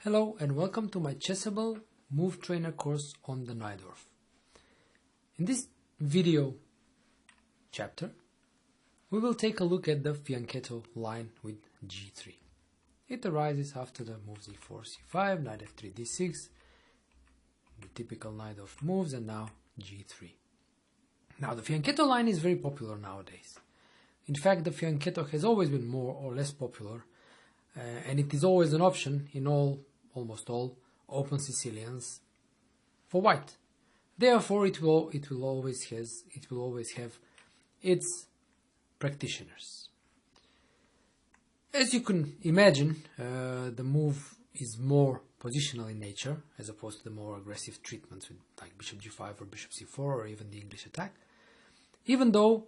Hello and welcome to my Chessable Move Trainer course on the Najdorf. In this video chapter, we will take a look at the Fianchetto line with g3. It arises after the moves e4, c5, knight f3, d6, the typical Najdorf moves, and now g3. Now the Fianchetto line is very popular nowadays. In fact, the Fianchetto has always been more or less popular, and it is always an option in almost all open Sicilians for white. Therefore, it will always have its practitioners. As you can imagine, the move is more positional in nature as opposed to the more aggressive treatments with like bishop g5 or bishop c4 or even the English attack. Even though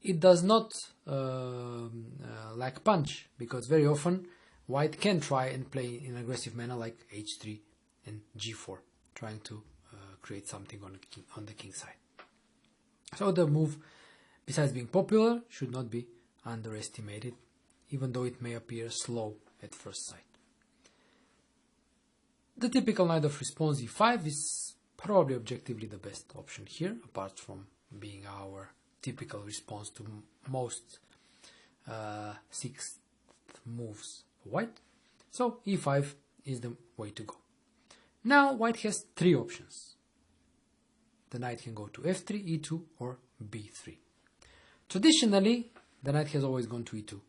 it does not lack punch, because very often white can try and play in an aggressive manner like h3 and g4, trying to create something on the king side. So the move, besides being popular, should not be underestimated, even though it may appear slow at first sight. The typical Najdorf response e5 is probably objectively the best option here, apart from being our typical response to most sixth moves for white. So e5 is the way to go. Now white has three options. The knight can go to f3, e2 or b3. Traditionally, the knight has always gone to e2.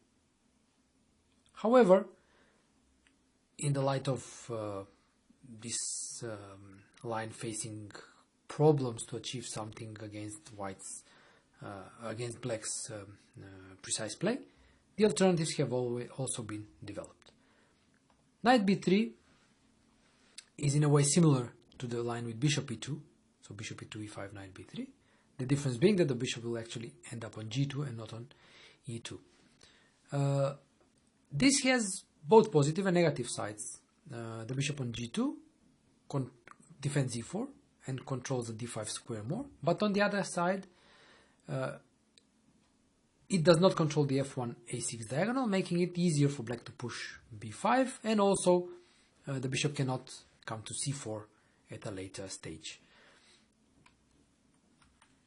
However, in the light of this line facing problems to achieve something against black's precise play, the alternatives have also been developed. Knight b3 is in a way similar to the line with bishop e2, so bishop e2, e5, knight b3. The difference being that the bishop will actually end up on g2 and not on e2. This has both positive and negative sides. The bishop on g2 defends e4 and controls the d5 square more, but on the other side, it does not control the f1 a6 diagonal, making it easier for black to push b5, and also the bishop cannot come to c4 at a later stage.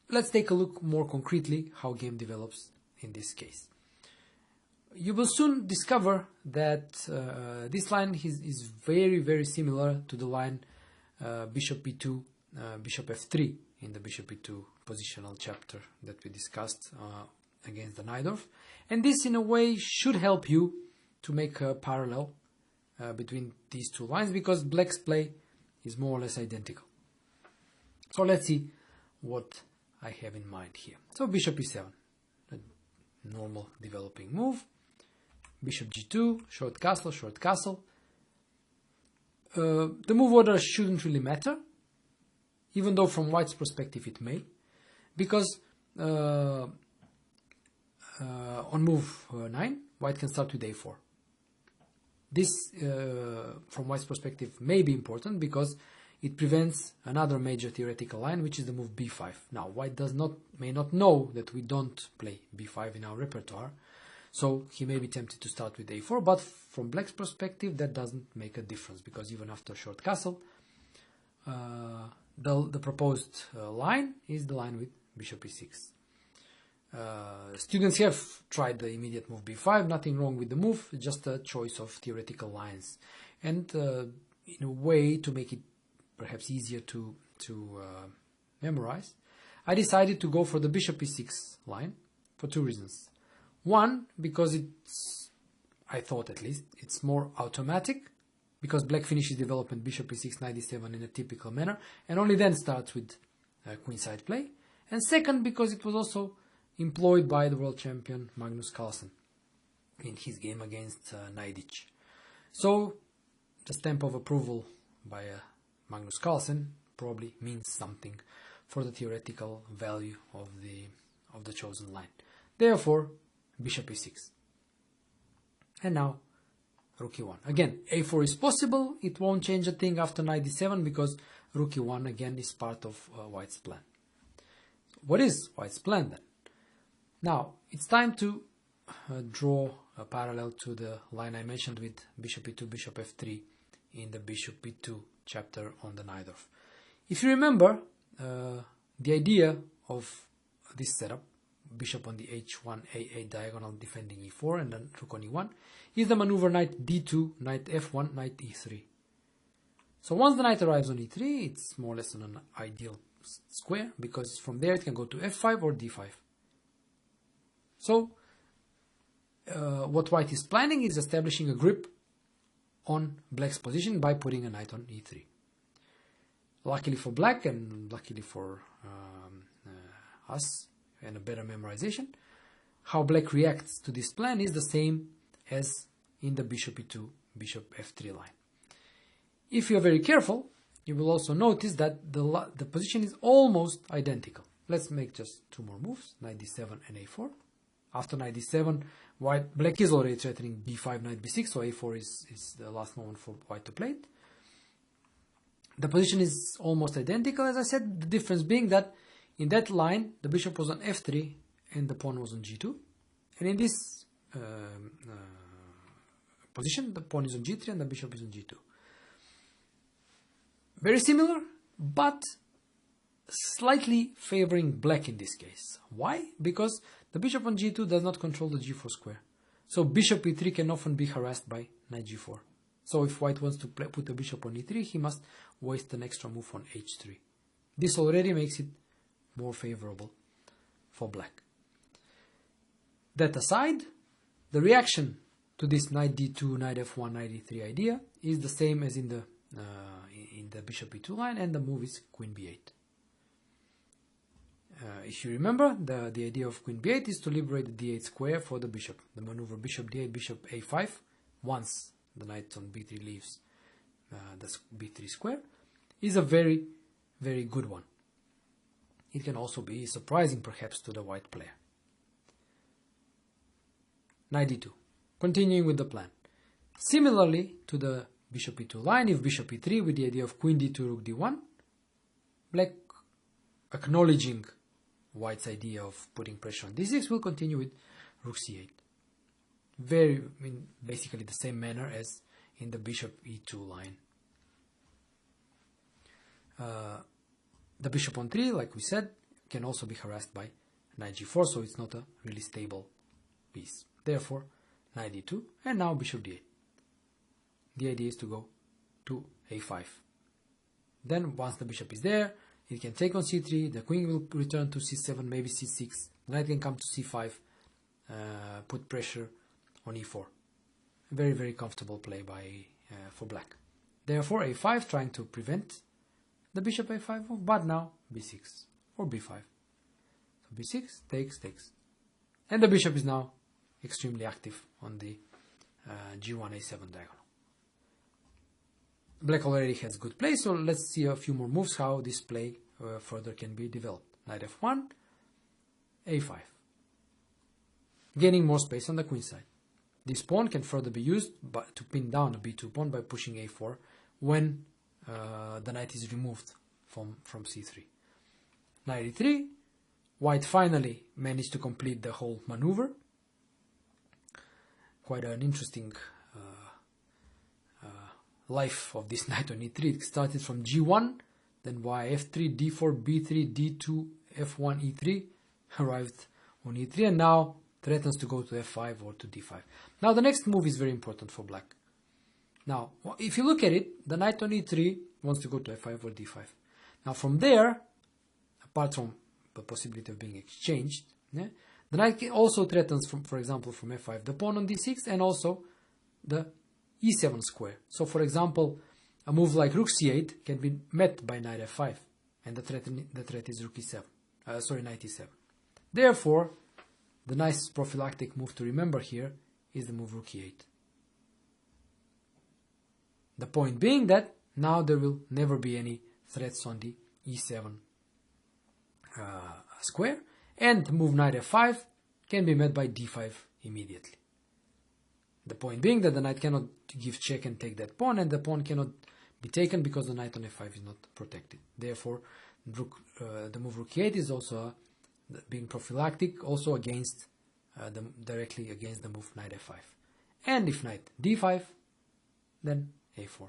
Let's take a look more concretely how game develops in this case. You will soon discover that this line is very, very similar to the line bishop e2, bishop f3 in the bishop e2 positional chapter that we discussed against the Najdorf, and this in a way should help you to make a parallel between these two lines, because black's play is more or less identical. So let's see what I have in mind here. So bishop e7, a normal developing move. Bishop g2, short castle, short castle. The move order shouldn't really matter, even though from white's perspective it may, because on move 9, white can start with a4. This, from white's perspective, may be important because it prevents another major theoretical line, which is the move b5. Now, white may not know that we don't play b5 in our repertoire, so he may be tempted to start with a4, but from black's perspective, that doesn't make a difference, because even after short castle, the proposed line is the line with bishop e6. Students have tried the immediate move b5, nothing wrong with the move, just a choice of theoretical lines. And in a way, to make it perhaps easier to memorize, I decided to go for the bishop e6 line for two reasons. One, because I thought at least, it's more automatic, because black finishes development bishop e6, knight e7 in a typical manner, and only then starts with queenside play. And second, because it was also employed by the world champion Magnus Carlsen in his game against Najdic. So the stamp of approval by Magnus Carlsen probably means something for the theoretical value of the chosen line. Therefore, bishop e6. And now rook e1. Again, a4 is possible. It won't change a thing after knight d7, because rook e1 again is part of white's plan. What is white's plan then? Now, it's time to draw a parallel to the line I mentioned with bishop e2, bishop f3 in the bishop b2 chapter on the Najdorf. If you remember, the idea of this setup, bishop on the h1, a8 diagonal defending e4 and then rook on e1, is the maneuver knight d2, knight f1, knight e3. So once the knight arrives on e3, it's more or less on an ideal square, because from there it can go to f5 or d5. So what white is planning is establishing a grip on black's position by putting a knight on e3. Luckily for black and luckily for us and a better memorization, how black reacts to this plan is the same as in the bishop e2, bishop f3 line. If you are very careful, you will also notice that the position is almost identical. Let's make just two more moves, knight d7 and a4. After knight d7, black is already threatening b5, knight b6, so a4 is the last moment for white to play it. The position is almost identical, as I said, the difference being that in that line, the bishop was on f3 and the pawn was on g2. And in this position, the pawn is on g3 and the bishop is on g2. Very similar, but slightly favoring black in this case. Why? Because the bishop on g2 does not control the g4 square. So bishop e3 can often be harassed by knight g4. So if white wants to put the bishop on e3, he must waste an extra move on h3. This already makes it more favorable for black. That aside, the reaction to this knight d2, knight f1, knight e3 idea is the same as in the bishop e2 line, and the move is queen b8. If you remember, the idea of queen b8 is to liberate the d8 square for the bishop. The maneuver bishop d8, bishop a5, once the knight on b3 leaves the b3 square, is a very, very good one. It can also be surprising perhaps to the white player. Knight d2. Continuing with the plan. Similarly to the bishop e2 line, if bishop e3 with the idea of queen d2, rook d1, black, acknowledging white's idea of putting pressure on d6, will continue with rook c8. Basically the same manner as in the bishop e2 line. The bishop on 3, like we said, can also be harassed by knight g4, so it's not a really stable piece. Therefore, knight d2, and now bishop d8. The idea is to go to a5. Then, once the bishop is there, it can take on c3, the queen will return to c7, maybe c6, the knight can come to c5, put pressure on e4. Very, very comfortable play for black. Therefore, a5, trying to prevent the bishop a5 move, but now b6 or b5. So b6 takes. And the bishop is now extremely active on the g1 a7 diagonal. Black already has good play, so let's see a few more moves how this play further can be developed. Knight f1, a5. Gaining more space on the queen side. This pawn can further be used to pin down the b2 pawn by pushing a4 when the knight is removed from c3. Knight e3, white finally managed to complete the whole maneuver. Quite an interesting life of this knight on e3. It started from g1, then y f3, d4, b3, d2, f1, e3, arrived on e3, and now threatens to go to f5 or to d5. Now the next move is very important for black. Now, if you look at it, the knight on e3 wants to go to f5 or d5. Now from there, apart from the possibility of being exchanged, the knight also threatens, for example, from f5, the pawn on d6 and also the e7 square. So for example, a move like rook c8 can be met by knight f5, and the threat is rook e7. Knight e7. Therefore, the nice prophylactic move to remember here is the move rook e8. The point being that now there will never be any threats on the e7 square, and move knight f5 can be met by d5 immediately. The point being that the knight cannot give check and take that pawn, and the pawn cannot be taken because the knight on f5 is not protected. Therefore, the move rook e8 is also being prophylactic, also against directly against the move knight f5. And if knight d5, then a4.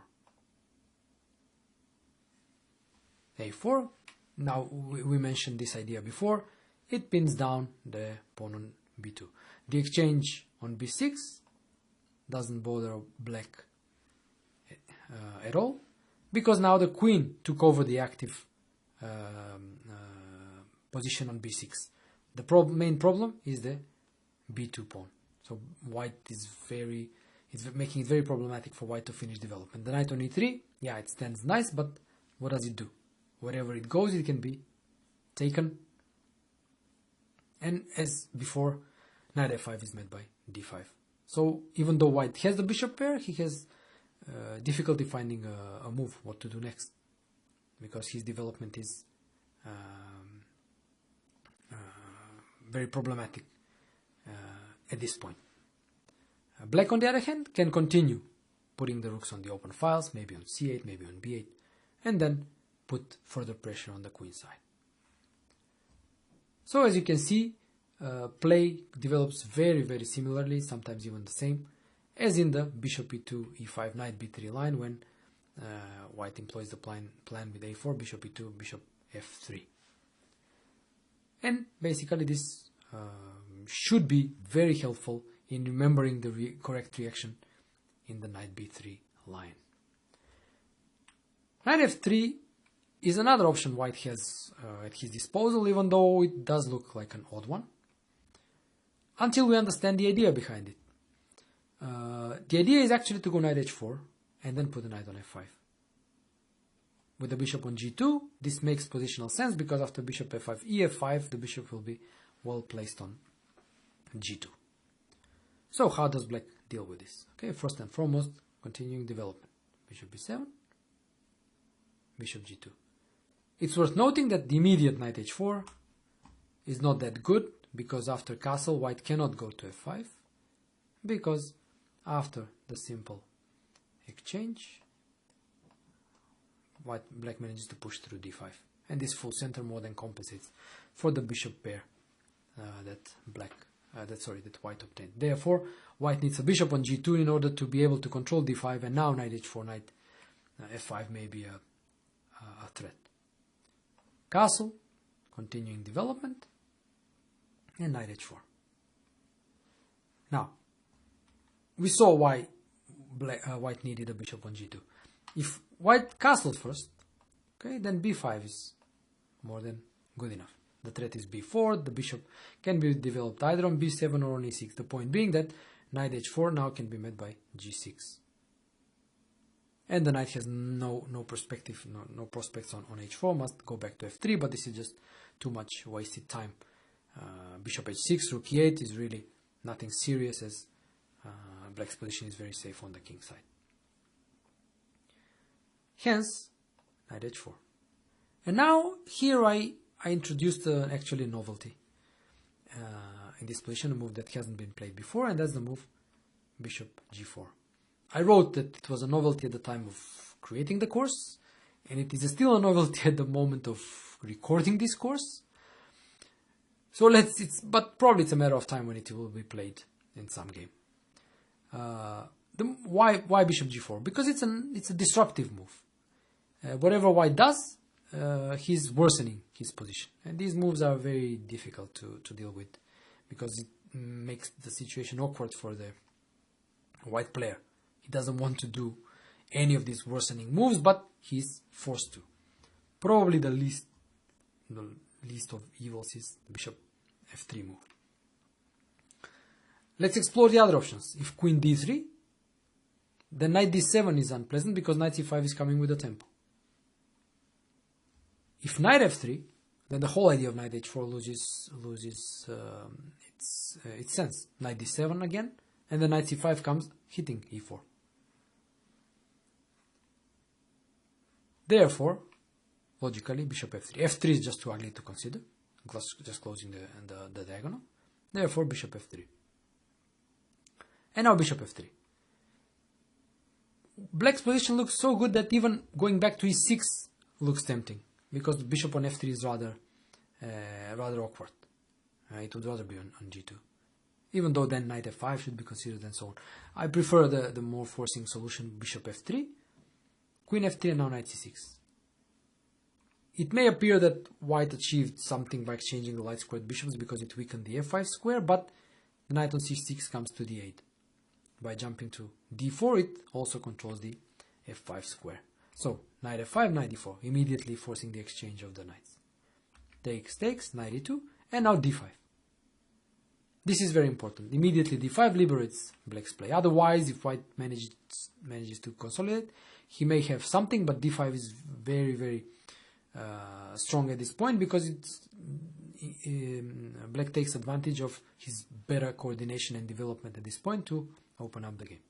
a4. Now we mentioned this idea before. It pins down the pawn on b2. The exchange on b6 doesn't bother black at all, because now the queen took over the active position on b6. The main problem is the b2 pawn. So white is making it very problematic for white to finish development. The knight on e3, yeah, it stands nice, but what does it do? Wherever it goes, it can be taken. And as before, knight f5 is met by d5. So even though white has the bishop pair, he has difficulty finding a move, what to do next, because his development is very problematic at this point. Black, on the other hand, can continue putting the rooks on the open files, maybe on c8, maybe on b8, and then put further pressure on the queen side. So as you can see, play develops very, very similarly, sometimes even the same, as in the bishop e2, e5, knight b3 line, when white employs the plan with a4, bishop e2, bishop f3. And basically this should be very helpful in remembering the correct reaction in the knight b3 line. Knight f3 is another option white has at his disposal, even though it does look like an odd one, until we understand the idea behind it. The idea is actually to go knight h4 and then put the knight on f5. With the bishop on g2, this makes positional sense, because after bishop f5, ef5, the bishop will be well placed on g2. So how does black deal with this? Okay, first and foremost, continuing development. Bishop b7, bishop g2. It's worth noting that the immediate knight h4 is not that good, because after castle, white cannot go to f5, because after the simple exchange, black manages to push through d5, and this full center more than compensates for the bishop pair that white obtained. Therefore, white needs a bishop on g2 in order to be able to control d5, and now knight h4, knight f5 may be a threat. Castle, continuing development, and knight h4. Now, we saw why white needed a bishop on g2. If white castled first, okay, then b5 is more than good enough. The threat is b4, the bishop can be developed either on b7 or on e6. The point being that knight h4 now can be met by g6. And the knight has no perspective, no prospects on h4, must go back to f3, but this is just too much wasted time. Bishop h6, rook e8 is really nothing serious, as black's position is very safe on the king side. Hence, knight h4. And now, here I introduced actually a novelty in this position, a move that hasn't been played before, and that's the move bishop g4. I wrote that it was a novelty at the time of creating the course, and it is still a novelty at the moment of recording this course. So but probably it's a matter of time when it will be played in some game. Why bishop g4? Because it's a disruptive move. Whatever white does, he's worsening his position, and these moves are very difficult to deal with, because it makes the situation awkward for the white player. He doesn't want to do any of these worsening moves, but he's forced to. Probably the least of evils is the bishop f3 move. Let's explore the other options. If queen d3, then knight d7 is unpleasant, because knight c5 is coming with a tempo. If knight f3, then the whole idea of knight h4 loses its sense. Knight d7 again, and then knight c5 comes hitting e4. Therefore, logically, bishop f3. f3 is just too ugly to consider, just closing the diagonal. Therefore, bishop f3. And now bishop f3. Black's position looks so good that even going back to e6 looks tempting, because the bishop on f3 is rather awkward. It would rather be on g2. Even though then knight f5 should be considered, and so on. I prefer the more forcing solution, bishop f3, queen f3, and now knight c6. it may appear that white achieved something by exchanging the light squared bishops because it weakened the f5 square, but the knight on c6 comes to d8. By jumping to d4, it also controls the f5 square. So, knight f5, knight d4, immediately forcing the exchange of the knights. Takes, knight e2, and now d5. This is very important. Immediately d5 liberates black's play. Otherwise, if white manages to consolidate, he may have something, but d5 is very, very strong at this point because black takes advantage of his better coordination and development at this point to open up the game.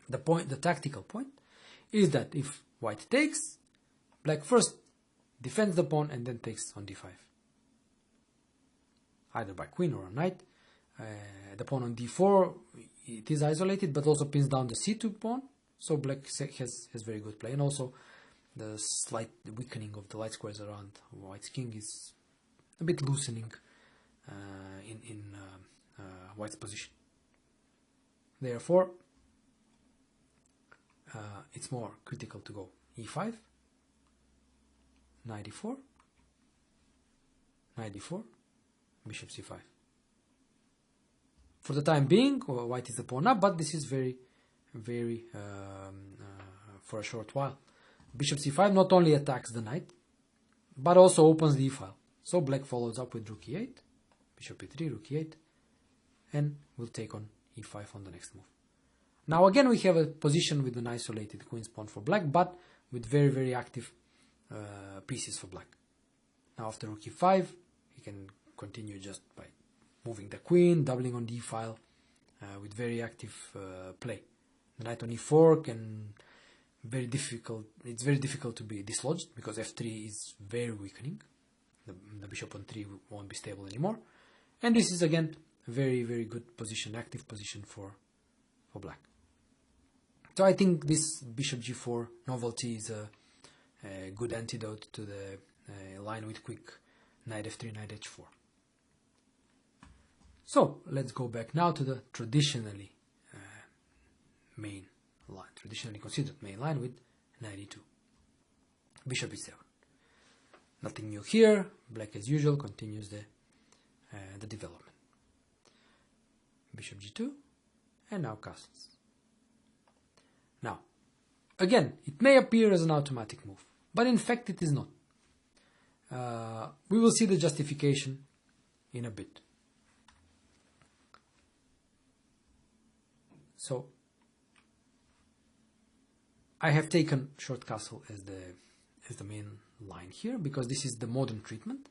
The tactical point is that if white takes, black first defends the pawn and then takes on d5. Either by queen or a knight. The pawn on d4, it is isolated, but also pins down the c2 pawn. So black has very good play. And also the slight weakening of the light squares around white's king is a bit loosening in white's position. Therefore, it's more critical to go e5, knight e4, knight d4, bishop c5. For the time being, white is the pawn up, but this is very for a short while. Bishop c5 not only attacks the knight, but also opens the e-file. So black follows up with rook e8, bishop e3, rook e8, and will take on e5 on the next move. Now again we have a position with an isolated queen's pawn for black, but with very active pieces for black. Now after rook e5, he can continue just by moving the queen, doubling on d-file with very active play. The knight on e4 it's very difficult to be dislodged because f3 is very weakening. The bishop on 3 won't be stable anymore. And this is again a very good position, active position for black. So I think this bishop g4 novelty is a good antidote to the line with quick knight f3, knight h4. So let's go back now to the traditionally traditionally considered main line with knight e2, bishop e7. Nothing new here. Black as usual continues the development. Bishop g2, and now castles. Now, again, it may appear as an automatic move, but in fact it is not. We will see the justification in a bit. So, I have taken short castle as the main line here because this is the modern treatment.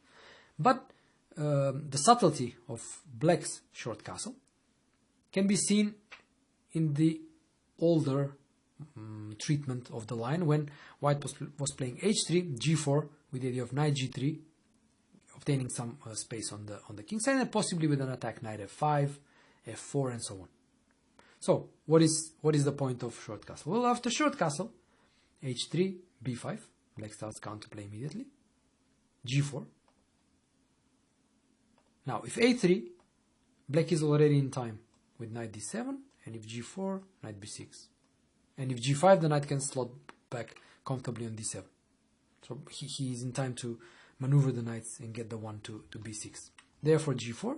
But the subtlety of black's short castle can be seen in the older treatment of the line when white was playing h3, g4 with the idea of knight g3, obtaining some space on the king side, and possibly with an attack knight f5, f4, and so on. So, what is the point of short castle? Well, after short castle, h3, b5, black starts counterplay immediately, g4. Now, if a3, black is already in time with knight d7, and if g4, knight b6. And if g5, the knight can slot back comfortably on d7. So he is in time to maneuver the knights and get the one to b6. Therefore, g4,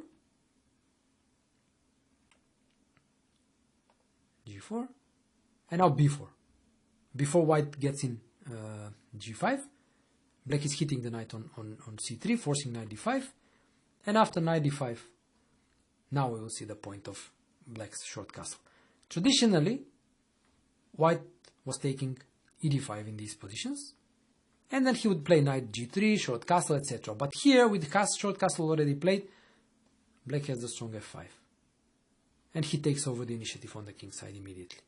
g4, and now b4. Before white gets in g5, black is hitting the knight on c3, forcing knight d5, and after knight d5, now we will see the point of black's short castle. Traditionally, white was taking e d5 in these positions, and then he would play knight g3, short castle, etc. But here, with short castle already played, black has the strong f5. And he takes over the initiative on the king side immediately.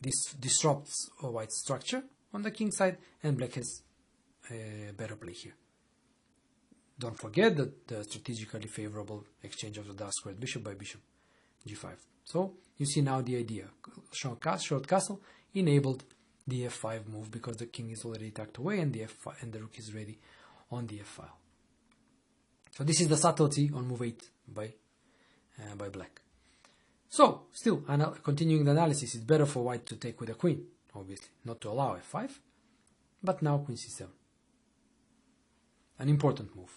This disrupts white's structure on the king side, and black has a better play here. Don't forget that the strategically favorable exchange of the dark squared bishop by bishop g5. So you see now the idea. Short castle enabled the f5 move because the king is already tucked away and the rook is ready on the f file. So this is the subtlety on move 8 by black. So, still, continuing the analysis, it's better for white to take with a queen, obviously, not to allow f5, but now queen c7. an important move.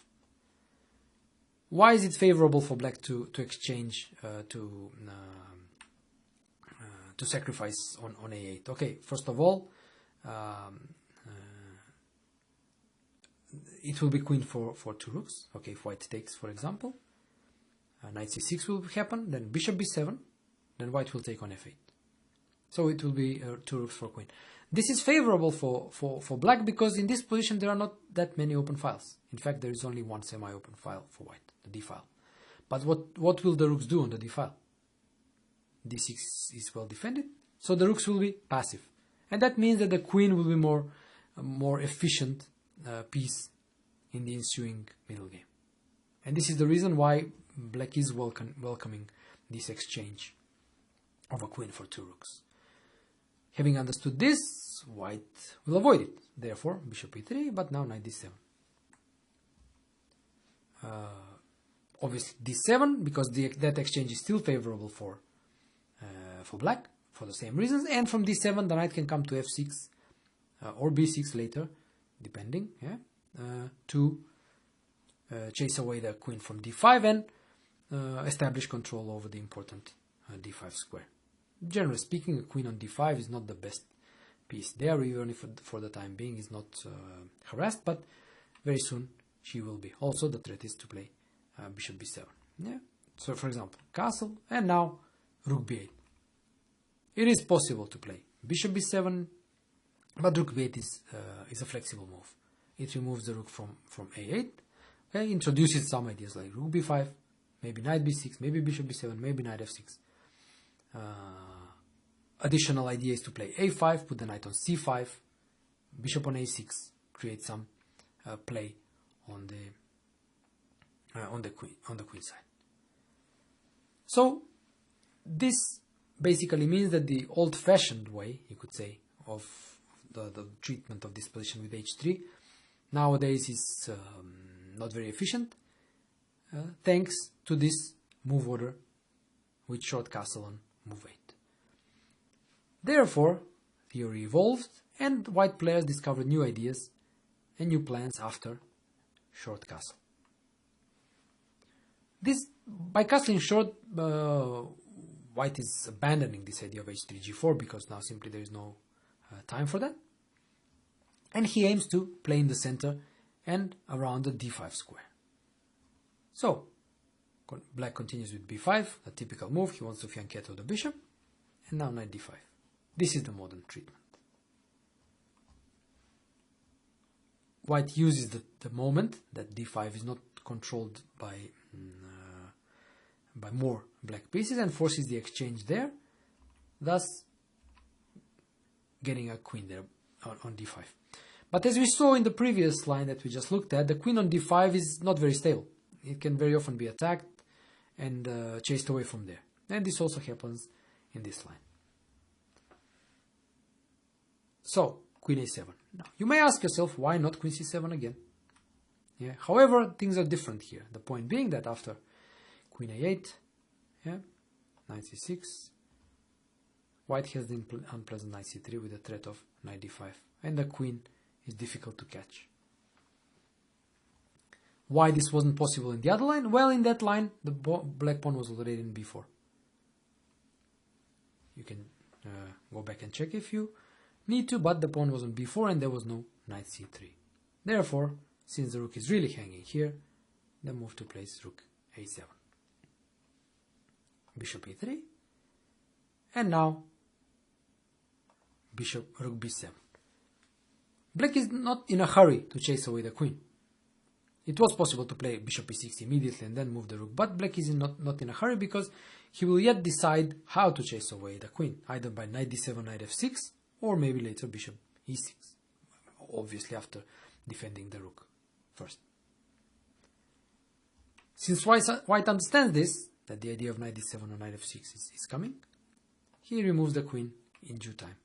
Why is it favorable for black to exchange, to sacrifice on a8? Okay, first of all, it will be queen for 2 rooks. Okay, if white takes, for example, knight c6 will happen, then bishop b7, then white will take on f8. So it will be 2 rooks for queen. This is favorable for black because in this position there are not that many open files. In fact, there is only one semi-open file for white, the d file. But what will the rooks do on the d file? d6 is well defended, so the rooks will be passive. And that means that the queen will be more efficient piece in the ensuing middle game. And this is the reason why black is welcoming this exchange of a queen for 2 rooks. Having understood this, white will avoid it. Therefore, bishop e3, but now knight d7. Obviously d7, because that exchange is still favorable for black, for the same reasons. And from d7, the knight can come to f6 or b6 later, depending, to chase away the queen from d5 and establish control over the important d5 square. Generally speaking, a queen on d5 is not the best piece there, even if for the time being is not harassed, but very soon she will be. Also, the threat is to play bishop b7. Yeah. So, for example, castle, and now rook b8. It is possible to play bishop b7, but rook b8 is a flexible move. It removes the rook from a8, okay, introduces some ideas like rook b5, maybe knight b6, maybe bishop b7, maybe knight f6. Additional idea is to play a5, put the knight on c5, bishop on a6, create some play on the queen side. So this basically means that the old-fashioned way, you could say, of the treatment of this position with h3 nowadays is not very efficient, thanks to this move order with short castle on move 8. Therefore, theory evolved and white players discovered new ideas and new plans after short castle. By castling short, white is abandoning this idea of h3 g4 because now simply there is no time for that. And he aims to play in the center and around the d5 square. So, black continues with b5, a typical move. He wants to fianchetto the bishop, and now knight d5. This is the modern treatment. White uses the moment that d5 is not controlled by more black pieces and forces the exchange there, thus getting a queen there on d5. But as we saw in the previous line that we just looked at, the queen on d5 is not very stable. It can very often be attacked and chased away from there. And this also happens in this line. So, queen a7. Now, you may ask yourself, why not queen c7 again? Yeah. However, things are different here. The point being that after queen a8, knight c6, white has the unpleasant knight c3 with the threat of knight d5. And the queen is difficult to catch. Why this wasn't possible in the other line? Well, in that line, the black pawn was already in b4. You can go back and check if you need to, but the pawn was on b4 and there was no knight c3. Therefore, since the rook is really hanging here, the move to place rook a7. Bishop e3, and now rook b7. Black is not in a hurry to chase away the queen. It was possible to play bishop e6 immediately and then move the rook, but black is not in a hurry because he will yet decide how to chase away the queen, either by knight d7, knight f6, or maybe later bishop e6, obviously after defending the rook first. Since white understands this, that the idea of knight d7 or knight f6 is coming, he removes the queen in due time.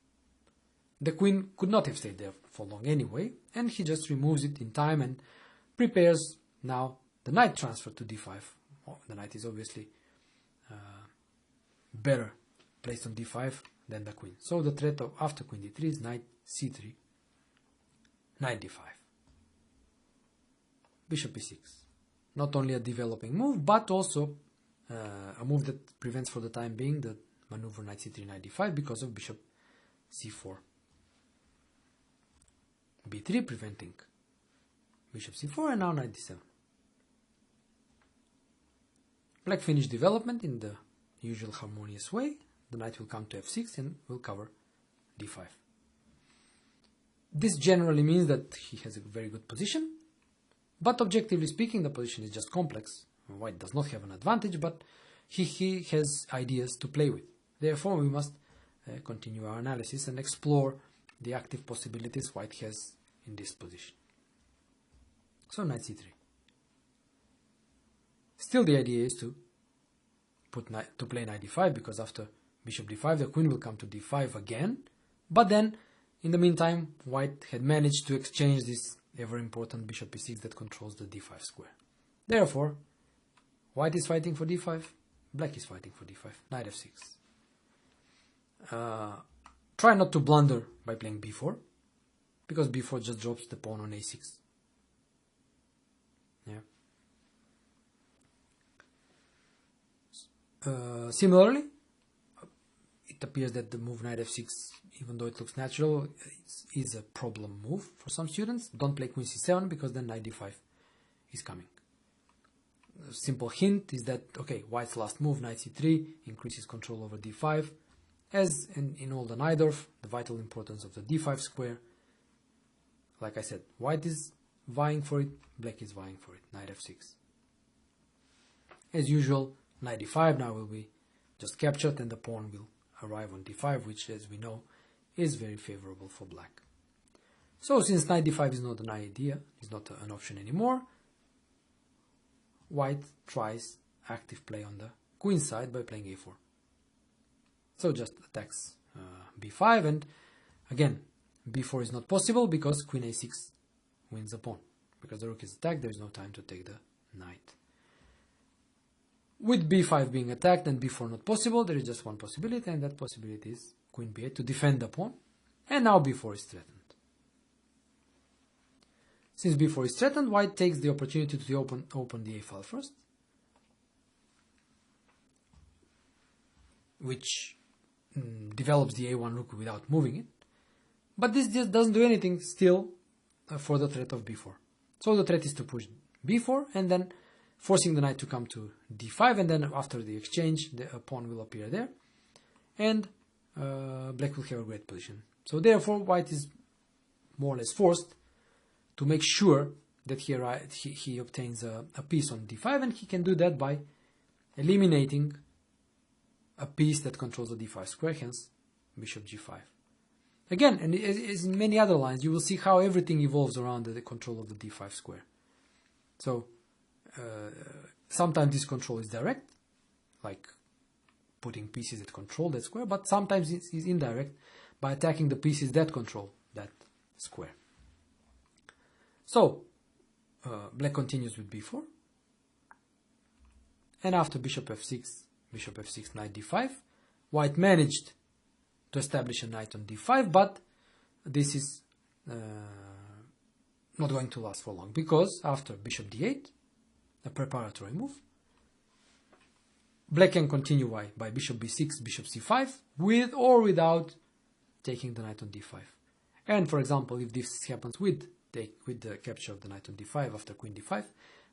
The queen could not have stayed there for long anyway, and he just removes it in time and prepares now the knight transfer to d5. Oh, the knight is obviously better placed on d5 than the queen. So the threat of after queen d3 is knight c3, knight d5. bishop e6. Not only a developing move, but also a move that prevents for the time being the maneuver knight c3, knight d5 because of bishop c4. b3 preventing bishop c4, and now knight d7. Black finished development in the usual harmonious way. The knight will come to f6 and will cover d5. This generally means that he has a very good position, but objectively speaking the position is just complex. White does not have an advantage, but he has ideas to play with. Therefore we must continue our analysis and explore the active possibilities white has in this position. So knight c3. Still the idea is to play knight d5, because after bishop d5 the queen will come to d5 again, but then in the meantime white had managed to exchange this ever important bishop e6 that controls the d5 square. Therefore white is fighting for d5, black is fighting for d5, knight f6. Try not to blunder by playing b4, because b4 just drops the pawn on a6. Yeah. Similarly, it appears that the move knight f6, even though it looks natural, is a problem move for some students. Don't play queen c7, because then knight d5 is coming. A simple hint is that, okay, white's last move, knight c3, increases control over d5. As in all the Najdorf, the vital importance of the d5 square. Like I said, white is vying for it, black is vying for it, knight f6. As usual, knight d5 now will be just captured and the pawn will arrive on d5, which, as we know, is very favorable for black. So since knight d5 is not an idea, is not an option anymore, white tries active play on the queen side by playing a4. So just attacks b5, and again b4 is not possible because queen a6 wins the pawn. Because the rook is attacked, there is no time to take the knight. With b5 being attacked and b4 not possible, there is just one possibility, and that possibility is queen b8 to defend the pawn. And now b4 is threatened. Since b4 is threatened, white takes the opportunity to open the a file first, which develops the a1 rook without moving it. But this just doesn't do anything still for the threat of b4. So the threat is to push b4 and then forcing the knight to come to d5, and then after the exchange the pawn will appear there, and black will have a great position. So therefore white is more or less forced to make sure that he obtains a piece on d5, and he can do that by eliminating a piece that controls the d5 square, hence bishop g5. Again, and as in many other lines, you will see how everything evolves around the control of the d5 square. So sometimes this control is direct, like putting pieces that control that square, but sometimes it is indirect by attacking the pieces that control that square. So black continues with b4, and after bishop f6, knight d5, white managed to establish a knight on d5, but this is not going to last for long, because after bishop d8, a preparatory move, black can continue by bishop b6, bishop c5, with or without taking the knight on d5. And for example, if this happens with the capture of the knight on d5 after queen d5,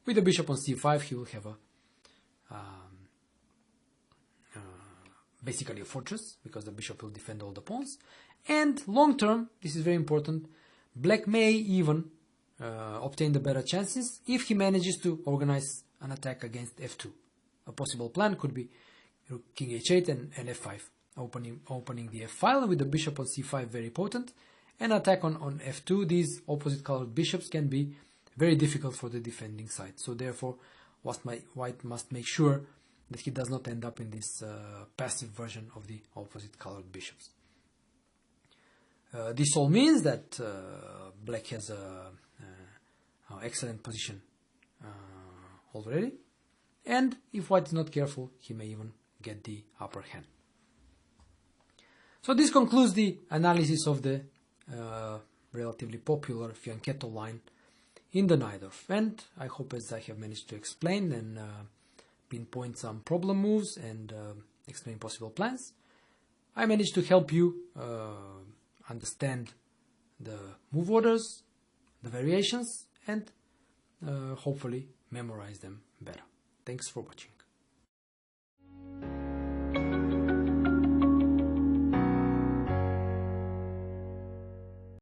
with the bishop on c5, he will have basically a fortress, because the bishop will defend all the pawns. And long term, this is very important, black may even obtain the better chances if he manages to organize an attack against f2. A possible plan could be king h8 and f5, opening the f file with the bishop on c5 very potent, and attack on f2. These opposite colored bishops can be very difficult for the defending side. So therefore, white must make sure that he does not end up in this passive version of the opposite colored bishops. This all means that black has an excellent position already, and if white is not careful, he may even get the upper hand. So this concludes the analysis of the relatively popular Fianchetto line in the Najdorf. And I hope, as I have managed to explain and pinpoint some problem moves and explain possible plans, I managed to help you understand the move orders, the variations, and hopefully memorize them better. Thanks for watching.